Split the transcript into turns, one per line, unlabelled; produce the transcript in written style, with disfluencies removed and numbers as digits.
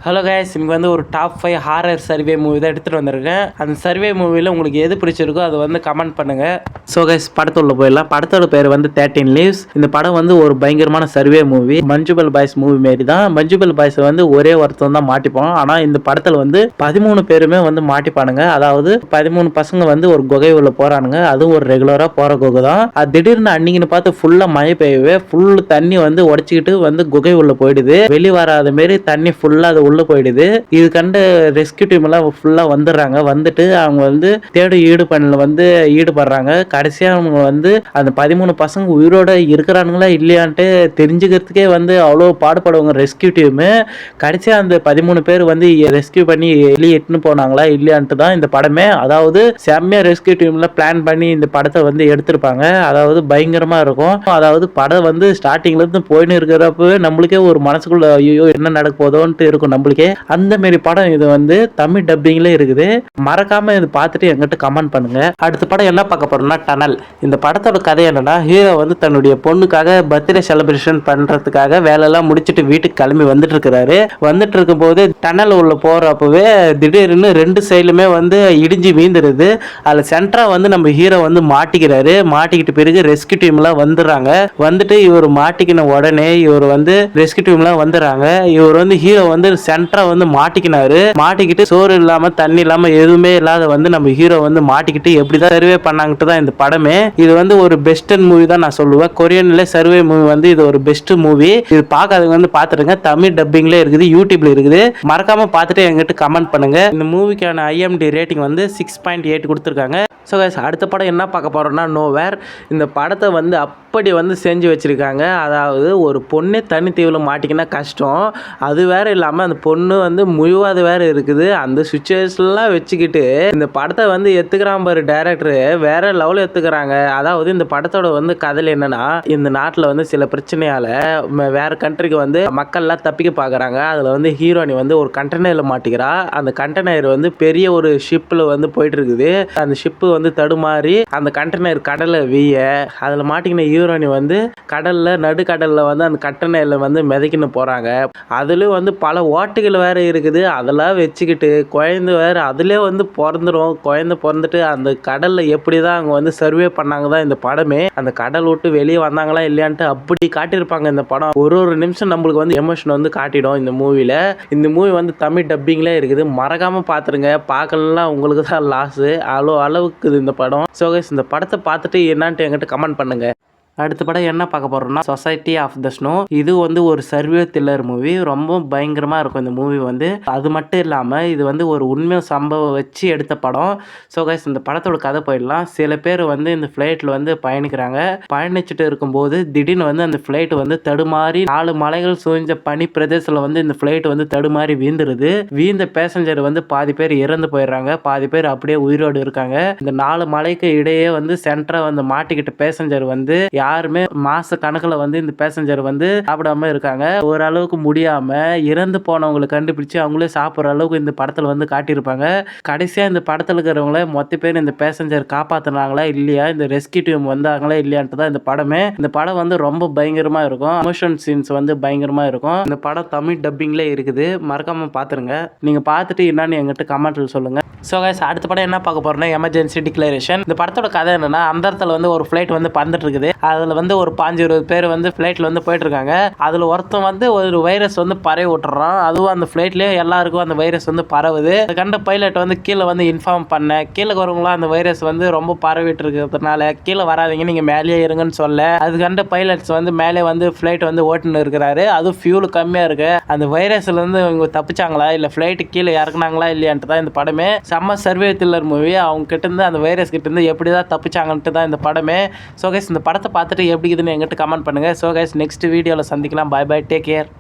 Hello guys, இங்கே வந்து ஒரு டாப் 5 ஹாரர் சர்வே மூவி தான் எடுத்துகிட்டு வந்திருக்கேன். அந்த சர்வே மூவியில் உங்களுக்கு எது பிடிச்சிருக்கோ அதை வந்து கமெண்ட் பண்ணுங்கள். ஸோ கைஸ், படத்துள்ள போயிடலாம். படத்தோட பேர் வந்து 13 Leaves. இந்த படம் வந்து ஒரு பயங்கரமான survey movie. Manjummel boys movie மாரி தான். மஞ்சுபல் பாய்ஸ் வந்து ஒரே ஒருத்தன் தான் மாட்டிப்பான். ஆனால் இந்த படத்தில் வந்து 13 பேருமே வந்து மாட்டிப்பானுங்க. அதாவது 13 பசங்க வந்து ஒரு குகை உள்ள போகிறானுங்க. அதுவும் ஒரு ரெகுலராக போகிற குகை தான். அது திடீர்னு அன்னைக்குன்னு பார்த்து ஃபுல்லாக மழை பெய்யவே ஃபுல் தண்ணி வந்து உடச்சிக்கிட்டு வந்து குகை உள்ள போயிடுது. வெளியே வராத மாரி தண்ணி ஃபுல்லாக அது உள்ள போயிடுது. இது கண்டு ரெஸ்கியூ டீம் எல்லாம் ஃபுல்லா வந்துடுறாங்க. வந்துட்டு அவங்க வந்து தேடு ஈடுபடல வந்து ஈடுபடுறாங்க. கடைசியா அவங்க வந்து அந்த 13 பசங்க உயிரோட இருக்கிறானுங்களா இல்லையான்ட்டு தெரிஞ்சுக்கிறதுக்கே வந்து அவ்வளோ பாடுபடுவாங்க ரெஸ்கியூ டீம். கடைசியா அந்த 13 பேர் வந்து ரெஸ்கியூ பண்ணி வெளியே எட்டுன்னு போனாங்களா இல்லையான்ட்டு தான் இந்த படமே. அதாவது செம்மையா ரெஸ்கியூ டீம்ல பிளான் பண்ணி இந்த படத்தை வந்து எடுத்திருப்பாங்க. அதாவது பயங்கரமா இருக்கும். அதாவது படம் வந்து ஸ்டார்டிங்ல இருந்து போயின்னு இருக்கிறப்பவே நம்மளுக்கே ஒரு மனசுக்குள்ள ஐயோ என்ன நடக்க போதோன்ட்டு இருக்கும் நம்மளுக்கே. அந்த மாதிரி படம் இது வந்து தமிழ் டப்பிங்ல இருக்குது. மறக்காம இது பார்த்துட்டு எங்கிட்ட கமெண்ட் பண்ணுங்க. அடுத்த படம் என்ன பார்க்க போறோம்னா டனல். இந்த படத்தோட கதை என்னன்னா, ஹீரோ வந்து தன்னுடைய பொண்ணுக்காக பர்த்டே செலிப்ரேஷன் பண்றதுக்காக வேலையெல்லாம் முடிச்சுட்டு வீட்டுக்கு கிளம்பி வந்துட்டு இருக்கிறாரு. வந்துட்டு இருக்கும் போது டனல் உள்ள போறப்பவே திடீர்னு 2 சைடுலுமே வந்து இடிஞ்சு வீந்துருது. அதுல சென்டரா வந்து நம்ம ஹீரோ வந்து மாட்டிக்கிறாரு. மாட்டிக்கிட்ட பிறகு ரெஸ்கியூ டீம் எல்லாம் வந்துடுறாங்க. வந்துட்டு இவர் மாட்டிக்கின உடனே இவர் வந்து ரெஸ்கியூ டீம் எல்லாம் வந்துடுறாங்க. இவர் வந்து ஹீரோ வந்து சென்டரா வந்து மாட்டிக்கினாரு. மாட்டிக்கிட்டு சோறு இல்லாம தண்ணி இல்லாம எதுவுமே இல்லாத வந்து நம்ம ஹீரோ வந்து மாட்டிக்கிட்டு எப்படிதான் சர்வே பண்ணாங்கட்டு தான் இந்த படமே. இது வந்து ஒரு பெஸ்ட் மூவி தான் நான் சொல்லுவேன். கொரியன்ல சர்வே மூவி வந்து இது ஒரு பெஸ்ட் மூவி. இது பார்க்காதவங்க வந்து பாத்துருங்க. தமிழ் டப்பிங்ல இருக்குது, யூடியூப்ல இருக்குது. மறக்காம பார்த்துட்டு எங்கிட்ட கமெண்ட் பண்ணுங்க. இந்த மூவிக்கான IMDb ரேட்டிங் வந்து 6.8 கொடுத்துருக்காங்க. ஸோ கைஸ், அடுத்த படம் என்ன பார்க்க போறோம்னா நோவேர். இந்த படத்தை வந்து அப்படி வந்து செஞ்சு வச்சிருக்காங்க. அதாவது ஒரு பொண்ணே தனித்தீவில் மாட்டிக்கினா கஷ்டம். அது வேற இல்லாமல் அந்த பொண்ணு வந்து முழுவாது வேற இருக்குது. அந்த சுச்சுவேஷன்லாம் வச்சுக்கிட்டு இந்த படத்தை வந்து எடுத்துக்கிறான் பாரு டைரக்டர், வேற லெவலில் எடுத்துக்கிறாங்க. அதாவது இந்த படத்தோட வந்து கதையில் என்னன்னா, இந்த நாட்டில் வந்து சில பிரச்சனையால வேற கண்ட்ரிக்கு வந்து மக்கள்லாம் தப்பிக்க பார்க்குறாங்க. அதில் வந்து ஹீரோனி வந்து ஒரு கண்டெய்னரில் மாட்டிக்கிறா. அந்த கண்டெய்னர் வந்து பெரிய ஒரு ஷிப்பில் வந்து போயிட்டு இருக்குது. அந்த ஷிப்பு வந்து தடுமாறி அந்த கண்டெய்னர் கடல்ல வீய அதில் மாட்டிக்கின ஹீரோனி வந்து நடுக்கடல்ல வந்து அந்த கண்டெய்னரில் வந்து மிதக்கின்னு போறாங்க. அதுலயும் வந்து பல ஓட்டைகள் வேற இருக்குது. அதெல்லாம் வச்சுக்கிட்டு குழந்தை வேற அதுலேயே வந்து பிறந்துடும். குழந்தை பிறந்துட்டு அந்த கடல்ல எப்படிதான் அவங்க வந்து சர்வே பண்ணாங்க தான் இந்த படமே. அந்த கடல் விட்டு வெளியே வந்தாங்களா இல்லையான்ட்டு அப்படி காட்டியிருப்பாங்க இந்த படம். ஒரு நிமிஷம் நம்மளுக்கு வந்து எமோஷன் வந்து காட்டிடும் இந்த மூவில. இந்த மூவி வந்து தமிழ் டப்பிங்ல இருக்குது. மறக்காம பாத்துருங்க. பார்க்கலாம் உங்களுக்கு தான் லாஸ். அளவுக்கு இந்த படம். ஸோ கைஸ், இந்த படத்தை பார்த்துட்டு என்னான்ட்டு என்கிட்ட கமெண்ட் பண்ணுங்க. அடுத்த படம் என்ன பார்க்க போறோம்னா சொசைட்டி ஆஃப் த ஸ்னோ. இது வந்து ஒரு சர்வே த்ரில்லர் மூவி. ரொம்ப பயங்கரமா இருக்கும் இந்த மூவி வந்து. அது மட்டும் இல்லாமல் இது வந்து ஒரு உண்மை சம்பவம் வச்சு எடுத்த படம். ஸோ கைஸ், இந்த படத்தோட கதை போயிடலாம். சில பேர் வந்து இந்த ஃப்ளைட்டில் வந்து பயணிக்கிறாங்க. பயணிச்சுட்டு இருக்கும்போது திடீர்னு வந்து அந்த ஃப்ளைட் வந்து தடுமாறி 4 மலைகள் சூழ்ந்த பனி பிரதேசத்தில் வந்து இந்த ஃப்ளைட் வந்து தடுமாறி வீந்துருது. வீந்த பேசஞ்சர் வந்து பாதி பேர் இறந்து போயிடுறாங்க, பாதி பேர் அப்படியே உயிரோடு இருக்காங்க. இந்த 4 மலைக்கு இடையே வந்து சென்டரா வந்து மாட்டிக்கிட்ட பேசஞ்சர் வந்து யாருமே மாச கணக்குல வந்து இந்த பேசஞ்சர் வந்து சாப்பிடாம இருக்காங்க. ஓரளவுக்கு முடியாம இறந்து போனவங்களை கண்டுபிடிச்சு அவங்களே சாப்பிட்ற அளவுக்கு இந்த படத்துல வந்து காட்டியிருப்பாங்க. கடைசியா இந்த படத்துல இருக்கிறவங்கள மொத்த பேர் இந்த பேசஞ்சர் காப்பாத்தினாங்களா இல்லையா, இந்த ரெஸ்கியூ டீம் வந்தாங்களா இல்லையான்ட்டு தான் இந்த படமே. இந்த படம் வந்து ரொம்ப பயங்கரமா இருக்கும். எமோஷன் சீன்ஸ் வந்து பயங்கரமா இருக்கும். இந்த படம் தமிழ் டப்பிங்ல இருக்குது. மறக்காம பாத்துருங்க. நீங்க பார்த்துட்டு என்னன்னு எங்கிட்ட கமெண்ட்ல சொல்லுங்க. ஸோ கைஸ், அடுத்த படம் என்ன பார்க்க போறோம்னா எமர்ஜென்சி டிக்ளரேஷன். இந்த படத்தோட கதை என்னன்னா, அந்த இடத்துல வந்து ஒரு ஃபிளைட் வந்து பறந்துட்டு இருக்குது. அதுல வந்து ஒரு 15-20 பேர் வந்து ஃபிளைட்ல வந்து போயிட்டு இருக்காங்க. அதுல ஒருத்தன் வந்து ஒரு வைரஸ் வந்து பரவி விட்டுறான். அதுவும் அந்த ஃபிளைட்லயே எல்லாருக்கும் அந்த வைரஸ் வந்து பரவுது. கண்ட பைலட் வந்து கீழே வந்து இன்ஃபார்ம் பண்ண, கீழே வரவங்களாம் அந்த வைரஸ் வந்து ரொம்ப பரவிட்டு இருக்கிறதுனால கீழே வராதிங்க, நீங்க மேலேயே இருங்கன்னு சொல்ல, அது கண்ட பைலட்ஸ் வந்து மேலே வந்து ஃபிளைட் வந்து ஓட்டுன்னு இருக்கிறாரு. அதுவும் ஃபியூல் கம்மியா இருக்கு. அந்த வைரஸ்ல இருந்து இவங்க தப்பிச்சாங்களா இல்ல ஃபிளைட் கீழே இறக்குனாங்களா இல்லையான்ட்டு தான் இந்த படமே. செம்ம சர்வே த்ரில்லர் மூவி. அவங்க கிட்ட இருந்து அந்த வைரஸ் கிட்ட இருந்து எப்படிதான் தப்பிச்சாங்கன்ட்டு தான் இந்த படமே. ஸோ கைஸ், இந்த படத்தை பார்த்துட்டு எப்படி இருக்குதுன்னு எங்கிட்ட கமெண்ட் பண்ணுங்க. ஸோ கைஸ், நெக்ஸ்ட் வீடியோவில் சந்திக்கலாம். Bye bye, take care.